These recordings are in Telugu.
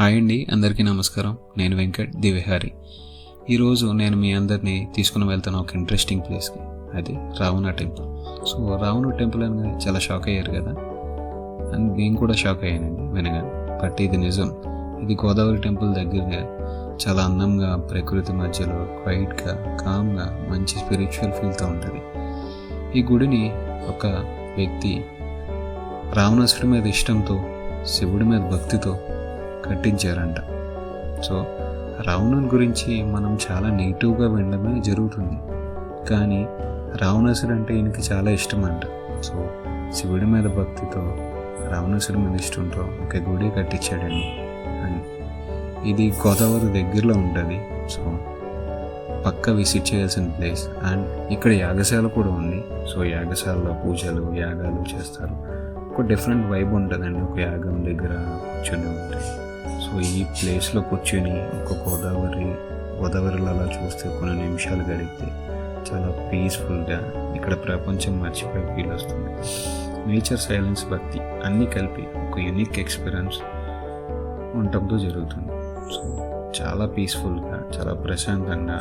హాయ్ అండి, అందరికీ నమస్కారం. నేను వెంకట్ ది విహారీ. ఈరోజు నేను మీ అందరినీ తీసుకుని వెళ్తాను ఒక ఇంట్రెస్టింగ్ ప్లేస్కి. అది Ravana temple. So Ravana temple అనగా చాలా షాక్ అయ్యారు కదా, అండ్ నేను కూడా షాక్ అయ్యానండి వినగానే. బట్ ఇది నిజం. ఇది గోదావరి టెంపుల్ దగ్గరగా చాలా అందంగా, ప్రకృతి మధ్యలో క్వైట్గా, కామ్గా, మంచి స్పిరిచువల్ ఫీల్తో ఉంటుంది. ఈ గుడిని ఒక వ్యక్తి రావణాసుడి మీద ఇష్టంతో, శివుడి మీద భక్తితో కట్టించారంట. సో రావణుని గురించి మనం చాలా నెగిటివ్గా వినడమే జరుగుతుంది, కానీ రావణాసుడు అంటే ఈయనకి చాలా ఇష్టం అంట. సో శివుడి మీద భక్తితో, రావణాసుడి మీద ఇష్టంతో ఒక గుడి కట్టించాడండి. అండ్ ఇది గోదావరి దగ్గరలో ఉంటుంది. సో పక్కా విజిట్ చేయాల్సిన ప్లేస్. అండ్ ఇక్కడ యాగశాల కూడా ఉంది. సో యాగశాలలో పూజలు, యాగాలు చేస్తారు. ఒక డిఫరెంట్ వైబ్ ఉంటుందండి ఒక యాగం దగ్గర కూర్చొని ఉంటే. సో ఈ ప్లేస్లో కూర్చొని ఒక గోదావరిలో అలా చూస్తే కొన్ని నిమిషాలు గడిపితే చాలా పీస్ఫుల్గా ఇక్కడ ప్రపంచం మర్చిపోయే ఫీల్ వస్తుంది. నేచర్, సైలెన్స్, భక్తి అన్నీ కలిపి ఒక యూనిక్ ఎక్స్పీరియన్స్ ఉండటంతో జరుగుతుంది. సో చాలా పీస్ఫుల్గా, చాలా ప్రశాంతంగా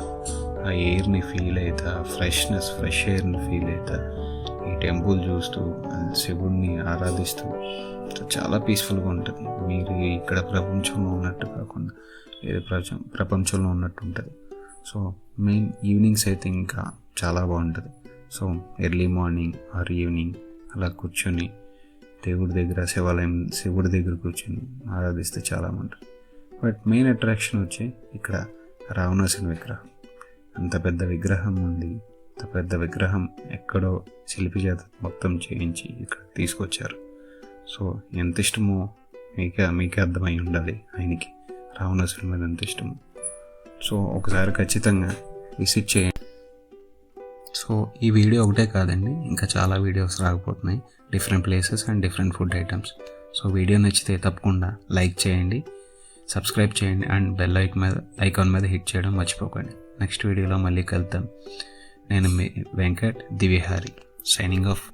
ఆ ఎయిర్ని ఫీల్ అవుతా, ఫ్రెష్ ఎయిర్ని ఫీల్ అవుతా, ఈ టెంపుల్ చూస్తూ, శివుడిని ఆరాధిస్తూ చాలా పీస్ఫుల్గా ఉంటుంది. మీరు ఇక్కడ ప్రపంచంలో ఉన్నట్టు కాకుండా వేరే ప్రపంచంలో ఉన్నట్టు ఉంటుంది. సో మెయిన్ ఈవినింగ్స్ అయితే ఇంకా చాలా బాగుంటుంది. So early morning or evening అలా కూర్చొని శివుడి దగ్గర కూర్చొని ఆరాధిస్తే చాలా బాగుంటుంది. బట్ మెయిన్ అట్రాక్షన్ వచ్చి ఇక్కడ రావణాసుని విగ్రహం. అంత పెద్ద విగ్రహం ఉంది. అంత పెద్ద విగ్రహం ఎక్కడో శిల్పి చేత మొత్తం చేయించి ఇక్కడ తీసుకొచ్చారు. సో ఎంత ఇష్టమో మీకే అర్థమై ఉండాలి ఆయనకి రావణాసుడి మీద ఎంత ఇష్టమో. సో ఒకసారి ఖచ్చితంగా విజిట్ చేయండి. సో ఈ వీడియో ఒకటే కాదండి, ఇంకా చాలా వీడియోస్ రాకపోతున్నాయి, different places and different food items. So video నచ్చితే తప్పకుండా లైక్ చేయండి, సబ్స్క్రైబ్ చేయండి, అండ్ బెల్ ఐకాన్ మీద హిట్ చేయడం మర్చిపోకండి. నెక్స్ట్ వీడియోలో మళ్ళీ కలుద్దాం. నేను మీ Venkat the Vihari, signing off.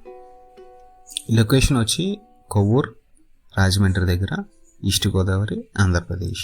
Location వచ్చి కొవ్వూరు, రాజమండ్రి దగ్గర, ఈస్ట్ గోదావరి, ఆంధ్రప్రదేశ్.